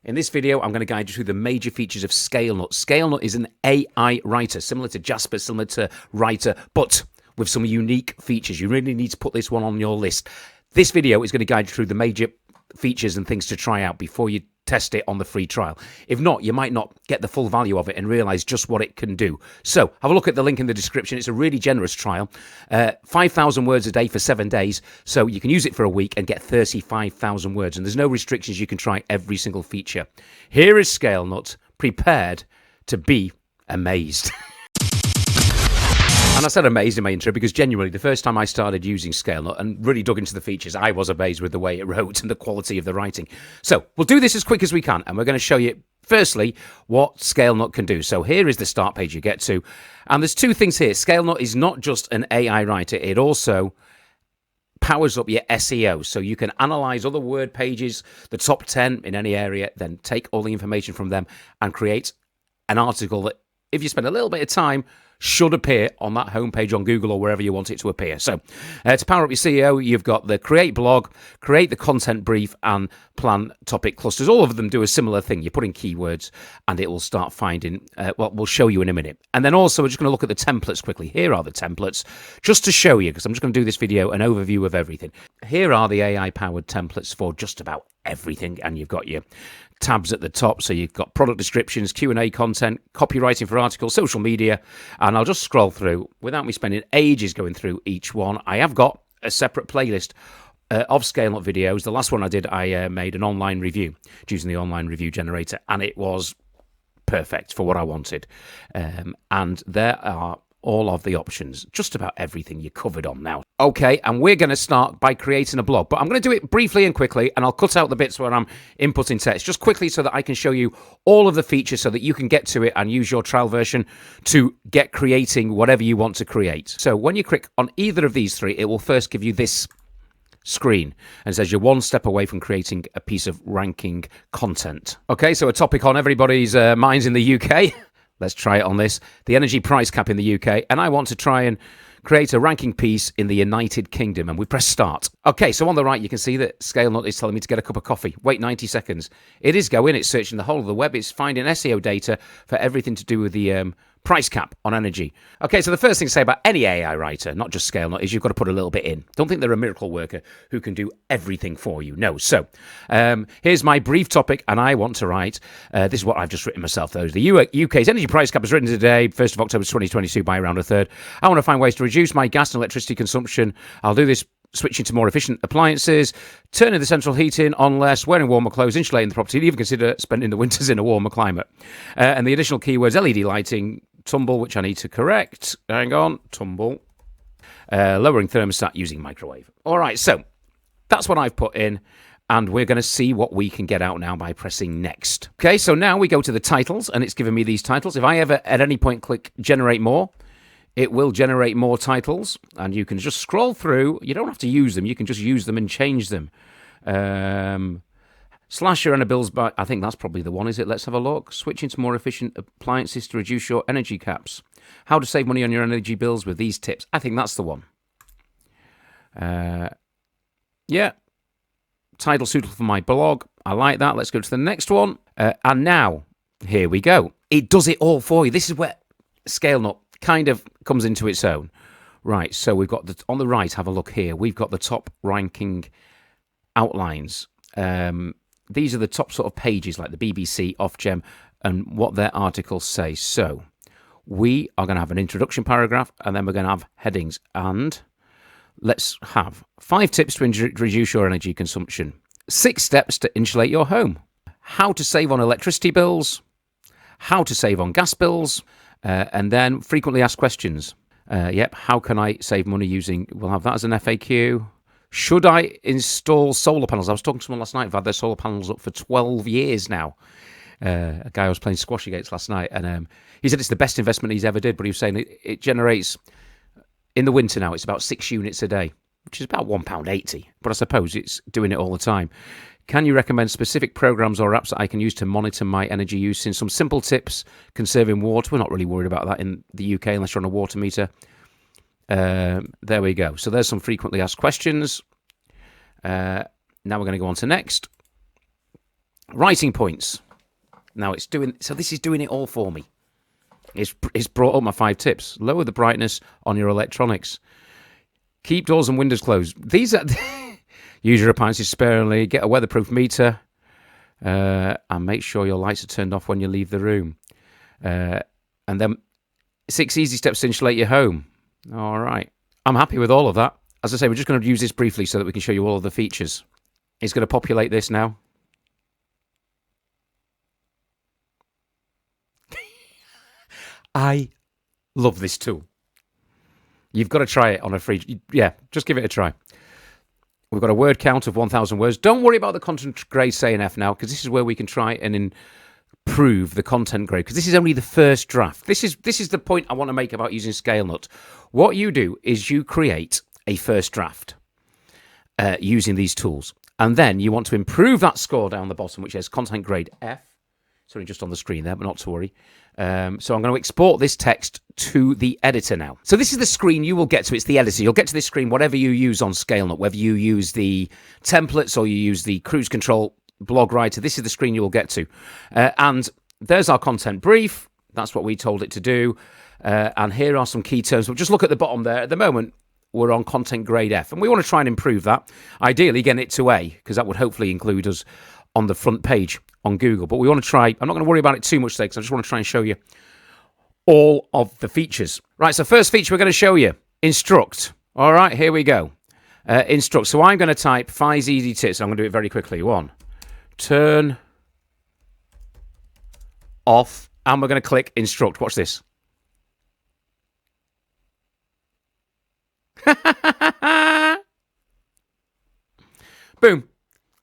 In this video, I'm going to guide you through the major features of Scalenut. Scalenut is an AI writer, similar to Jasper, similar to Writer, but with some unique features. You really need to put this one on your list. This video is going to guide you through the major features and things to try out before you test it on the free trial. If not, you might not get the full value of it and realize just what it can do. So have a look at the link in the description. It's a really generous trial. 5,000 words a day for 7 days. So you can use it for a week and get 35,000 words. And there's no restrictions. You can try every single feature. Here is Scalenut, prepared to be amazed. And I said amazed in my intro because genuinely the first time I started using Scalenut and really dug into the features, I was amazed with the way it wrote and the quality of the writing. So we'll do this as quick as we can, and we're going to show you, firstly, what Scalenut can do. So here is the start page you get to. And there's two things here. Scalenut is not just an AI writer. It also powers up your SEO. So you can analyze other word pages, the top 10 in any area, then take all the information from them and create an article that, if you spend a little bit of time, should appear on that homepage on Google or wherever you want it to appear. So to power up your SEO, you've got the create blog, create the content brief, and plan topic clusters. All of them do a similar thing. You put in keywords and it will start finding, well, we'll show you in a minute. And then also we're just going to look at the templates quickly. Here are the templates, just to show you, because I'm just going to do this video, an overview of everything. Here are the AI-powered templates for just about everything, and you've got your tabs at the top, so you've got product descriptions, Q&A content, copywriting for articles, social media, and I'll just scroll through without me spending ages going through each one. I have got a separate playlist of Scalenut videos. The last one I did, I made an online review using the online review generator, and it was perfect for what I wanted. And there are all of the options, just about everything you're covered on now. Okay, and we're going to start by creating a blog, but I'm going to do it briefly and quickly, and I'll cut out the bits where I'm inputting text, just quickly so that I can show you all of the features so that you can get to it and use your trial version to get creating whatever you want to create. So when you click on either of these three, it will first give you this screen and says you're one step away from creating a piece of ranking content. Okay, so a topic on everybody's minds in the UK. Let's try it on this. The energy price cap in the UK. And I want to try and create a ranking piece in the United Kingdom. And we press start. Okay, so on the right, you can see that Scalenut is telling me to get a cup of coffee. Wait 90 seconds. It is going. It's searching the whole of the web. It's finding SEO data for everything to do with the price cap on energy. Okay, so the first thing to say about any AI writer, not just Scalenut, is you've got to put a little bit in. Don't think they're a miracle worker who can do everything for you. No. So here's my brief topic, and I want to write, this is what I've just written myself, though. The UK's energy price cap is written today, 1st of October 2022, by around a third. I want to find ways to reduce my gas and electricity consumption. I'll do this switching to more efficient appliances, turning the central heating on less, wearing warmer clothes, insulating the property, and even consider spending the winters in a warmer climate. And the additional keywords, LED lighting, tumble, which I need to correct. Hang on, tumble. Lowering thermostat using microwave. All right, so that's what I've put in, and we're going to see what we can get out now by pressing next. Okay, so now we go to the titles, and it's giving me these titles. If I ever at any point click generate more, it will generate more titles, and you can just scroll through. You don't have to use them. You can just use them and change them. Slash your energy bills by, I think that's probably the one, is it? Let's have a look. Switching to more efficient appliances to reduce your energy caps. How to save money on your energy bills with these tips. I think that's the one. Yeah. Title suitable for my blog. I like that. Let's go to the next one. And now, here we go. It does it all for you. This is where Scalenut kind of comes into its own. Right, so we've got, on the right, have a look here. We've got the top ranking outlines. These are the top sort of pages like the BBC, Ofgem, and what their articles say. So we are going to have an introduction paragraph, and then we're going to have headings. And let's have 5 tips to reduce your energy consumption, 6 steps to insulate your home, how to save on electricity bills, how to save on gas bills, and then frequently asked questions. Yep, how can I save money using, we'll have that as an FAQ. Should I install solar panels? I was talking to someone last night who've had their solar panels up for 12 years now. A guy I was playing squash against last night, and he said it's the best investment he's ever did, but he was saying it generates, in the winter now, it's about 6 units a day, which is about £1.80, but I suppose it's doing it all the time. Can you recommend specific programs or apps that I can use to monitor my energy use? In some simple tips, conserving water. We're not really worried about that in the UK unless you're on a water meter. There we go. So there's some frequently asked questions. Now we're going to go on to next. Writing points. Now it's doing, so this is doing it all for me. It's brought up my 5 tips. Lower the brightness on your electronics. Keep doors and windows closed. These are, use your appliances sparingly, get a weatherproof meter, and make sure your lights are turned off when you leave the room. And then 6 easy steps to insulate your home. All right. I'm happy with all of that. As I say, we're just going to use this briefly so that we can show you all of the features. It's going to populate this now. I love this tool. You've got to try it on a free... Yeah, just give it a try. We've got a word count of 1,000 words. Don't worry about the content grade CNF now, because this is where we can try and improve the content grade, because this is only the first draft. This is the point I want to make about using Scalenut. What you do is you create a first draft using these tools, and then you want to improve that score down the bottom, which has content grade F. Sorry, just on the screen there, but not to worry. So I'm going to export this text to the editor now. So this is the screen you will get to. It's the editor. You'll get to this screen whatever you use on Scalenut, whether you use the templates or you use the cruise control blog writer. This is the screen you will get to. And there's our content brief. That's what we told it to do. And here are some key terms. We'll just look at the bottom there. At the moment, we're on content grade F, and we want to try and improve that. Ideally, getting it to A, because that would hopefully include us on the front page on Google. But we want to try, I'm not going to worry about it too much today, because I just want to try and show you all of the features. Right, so first feature we're going to show you, Instruct. All right, here we go. Instruct. So I'm going to type 5 easy tips. I'm going to do it very quickly. 1, turn off, and we're going to click Instruct. Watch this. Boom.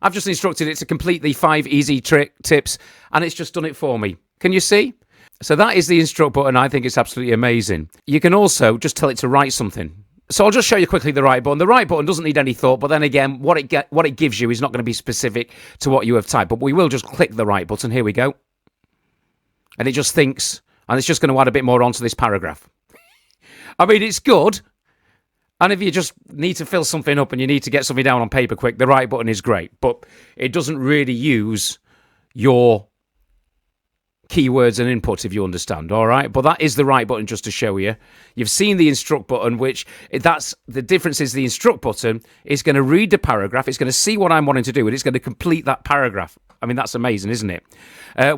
I've just instructed it to complete the 5 easy tips, and it's just done it for me. Can you see? So that is the Instruct button. I think it's absolutely amazing. You can also just tell it to write something. So I'll just show you quickly the right button. The right button doesn't need any thought, but then again, what it gives you is not going to be specific to what you have typed. But we will just click the right button. Here we go. And it just thinks, and it's just going to add a bit more onto this paragraph. I mean, it's good. And if you just need to fill something up and you need to get something down on paper quick, the right button is great. But it doesn't really use your keywords and inputs, if you understand, all right? But that is the right button, just to show you. You've seen the Instruct button, which that's the difference is the Instruct button is going to read the paragraph. It's going to see what I'm wanting to do, and it's going to complete that paragraph. I mean, that's amazing, isn't it?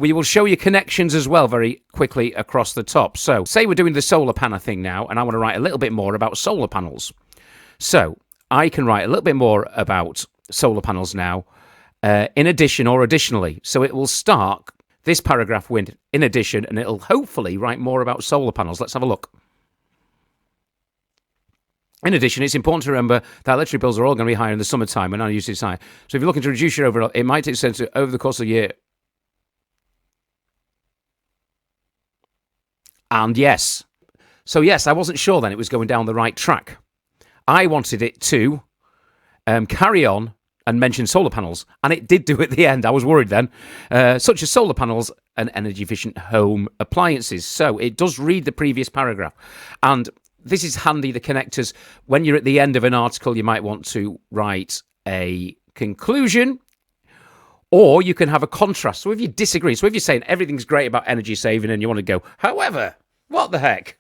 We will show you connections as well very quickly across the top. So say we're doing the solar panel thing now, and I want to write a little bit more about solar panels. So I can write a little bit more about solar panels now, in addition or additionally. So it will start this paragraph with in addition, and it'll hopefully write more about solar panels. Let's have a look. In addition, it's important to remember that electric bills are all going to be higher in the summertime when our usage is high. So if you're looking to reduce your overall, it might take sense to, over the course of the year. And yes. So yes, I wasn't sure then it was going down the right track. I wanted it to carry on and mention solar panels, and it did do at the end. I was worried then, such as solar panels and energy-efficient home appliances. So it does read the previous paragraph, and this is handy, the connectors. When you're at the end of an article, you might want to write a conclusion, or you can have a contrast. So if you disagree, so if you're saying everything's great about energy saving and you want to go, however, what the heck?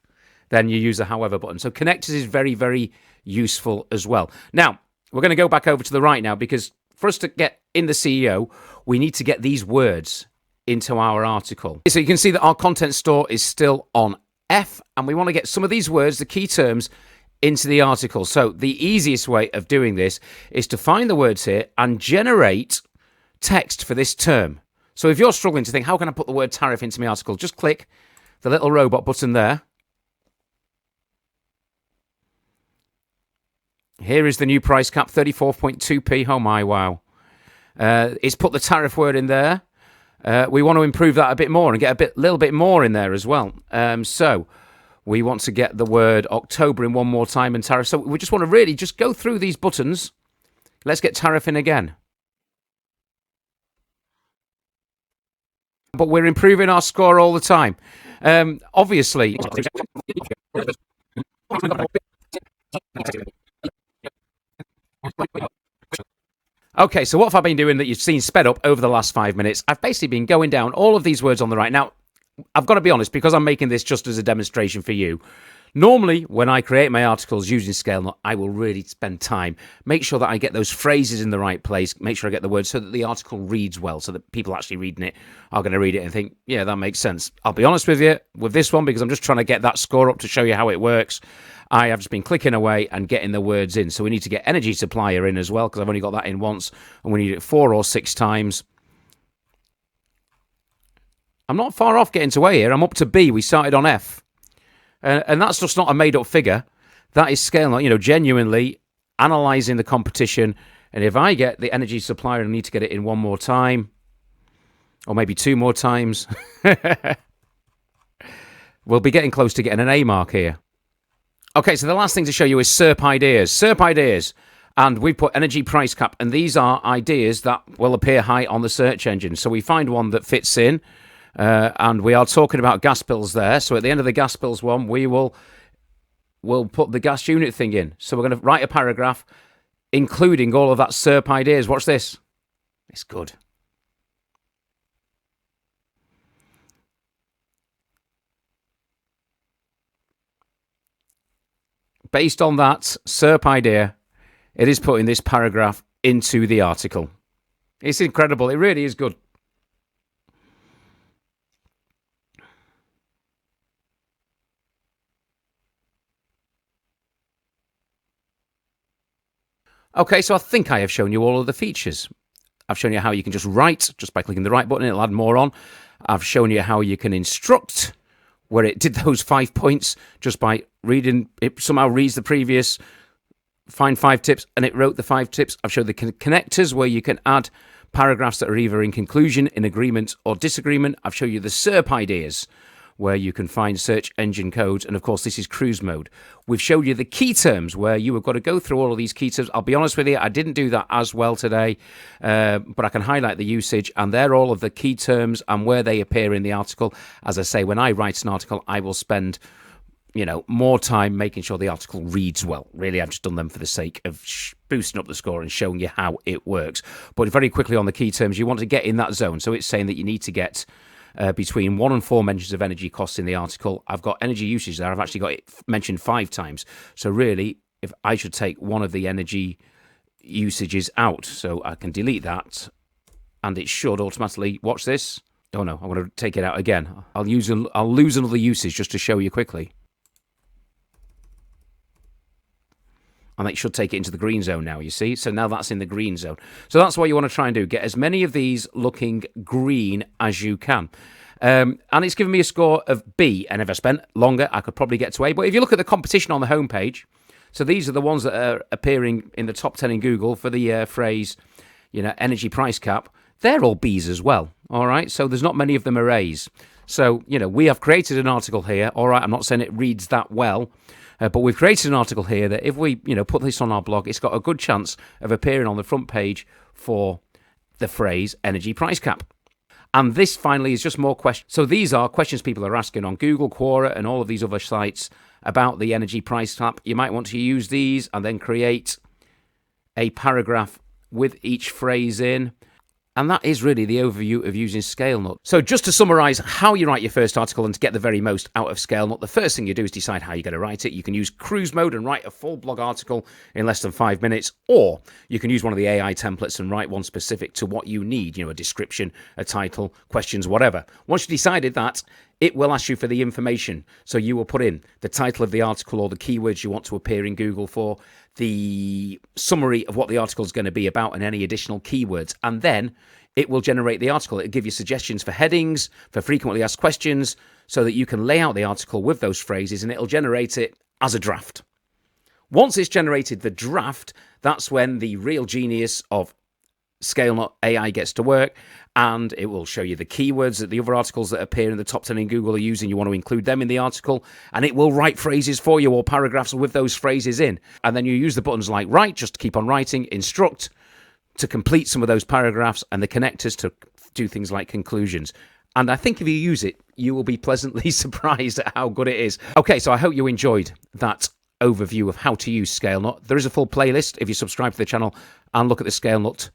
Then you use the however button. So connectors is very, very useful as well. Now, we're going to go back over to the right now, because for us to get in the CEO, we need to get these words into our article. So you can see that our content store is still on F, and we want to get some of these words, the key terms, into the article. So the easiest way of doing this is to find the words here and generate text for this term. So if you're struggling to think, how can I put the word tariff into my article? Just click the little robot button there. Here is the new price cap, 34.2p. Oh my, wow. It's put the tariff word in there. We want to improve that a bit more and get a little bit more in there as well. So we want to get the word October in one more time and tariff. So we just want to really just go through these buttons. Let's get tariff in again. But we're improving our score all the time. Obviously. Okay, so what have I been doing that you've seen sped up over the last 5 minutes? I've basically been going down all of these words on the right. Now, I've got to be honest, because I'm making this just as a demonstration for you. Normally, when I create my articles using Scalenut, I will really spend time, make sure that I get those phrases in the right place, make sure I get the words so that the article reads well, so that people actually reading it are going to read it and think, yeah, that makes sense. I'll be honest with you with this one, because I'm just trying to get that score up to show you how it works. I have just been clicking away and getting the words in. So we need to get energy supplier in as well, because I've only got that in once, and we need it 4 or 6 times. I'm not far off getting to A here. I'm up to B. We started on F. And that's just not a made-up figure. That is Scalenut, genuinely analysing the competition. And if I get the energy supplier and I need to get it in 1 more time, or maybe 2 more times, we'll be getting close to getting an A mark here. Okay, so the last thing to show you is SERP Ideas. SERP Ideas. And we've put energy price cap. And these are ideas that will appear high on the search engine. So we find one that fits in. And we are talking about gas bills there. So at the end of the gas bills one, we'll put the gas unit thing in. So we're going to write a paragraph including all of that SERP ideas. Watch this. It's good. Based on that SERP idea, it is putting this paragraph into the article. It's incredible. It really is good. Okay, so I think I have shown you all of the features. I've shown you how you can just write, just by clicking the right button, it'll add more on. I've shown you how you can instruct, where it did those 5 points just by reading, it somehow reads the previous, find 5 tips, and it wrote the 5 tips. I've showed the connectors, where you can add paragraphs that are either in conclusion, in agreement, or disagreement. I've shown you the SERP ideas, where you can find search engine codes. And of course, this is cruise mode. We've showed you the key terms, where you have got to go through all of these key terms. I'll be honest with you, I didn't do that as well today, but I can highlight the usage, and they're all of the key terms and where they appear in the article. As I say, when I write an article, I will spend more time making sure the article reads well. Really, I've just done them for the sake of boosting up the score and showing you how it works. But very quickly on the key terms, you want to get in that zone. So it's saying that you need to get between 1 and 4 mentions of energy costs in the article. I've got energy usage there. I've actually got it mentioned 5 times. So really, if I should take one of the energy usages out, so I can delete that, and it should automatically, watch this. Oh no, I'm going to take it out again. I'll lose another usage just to show you quickly. And it should take it into the green zone now, you see? So now that's in the green zone. So that's what you want to try and do. Get as many of these looking green as you can. And it's given me a score of B. And if I spent longer, I could probably get to A. But if you look at the competition on the homepage, so these are the ones that are appearing in the top 10 in Google for the phrase, energy price cap. They're all Bs as well, all right? So there's not many of them are As. So, we have created an article here. All right, I'm not saying it reads that well, but we've created an article here that if we, put this on our blog, it's got a good chance of appearing on the front page for the phrase energy price cap. And this finally is just more questions. So these are questions people are asking on Google, Quora, and all of these other sites about the energy price cap. You might want to use these and then create a paragraph with each phrase in. And that is really the overview of using Scalenut. So just to summarize how you write your first article and to get the very most out of Scalenut, the first thing you do is decide how you're going to write it. You can use cruise mode and write a full blog article in less than 5 minutes, or you can use one of the AI templates and write one specific to what you need, a description, a title, questions, whatever. Once you've decided that, it will ask you for the information. So you will put in the title of the article or the keywords you want to appear in Google for, the summary of what the article is going to be about and any additional keywords. And then it will generate the article. It'll give you suggestions for headings, for frequently asked questions, so that you can lay out the article with those phrases, and it'll generate it as a draft. Once it's generated the draft, that's when the real genius of Scalenut AI gets to work, and it will show you the keywords that the other articles that appear in the top 10 in Google are using. You want to include them in the article, and it will write phrases for you or paragraphs with those phrases in. And then you use the buttons like write, just to keep on writing, instruct, to complete some of those paragraphs, and the connectors to do things like conclusions. And I think if you use it, you will be pleasantly surprised at how good it is. Okay, so I hope you enjoyed that overview of how to use Scalenut. There is a full playlist if you subscribe to the channel and look at the Scalenut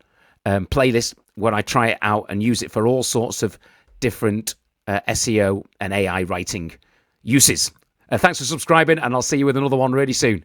playlist where I try it out and use it for all sorts of different SEO and AI writing uses. Thanks for subscribing, and I'll see you with another one really soon.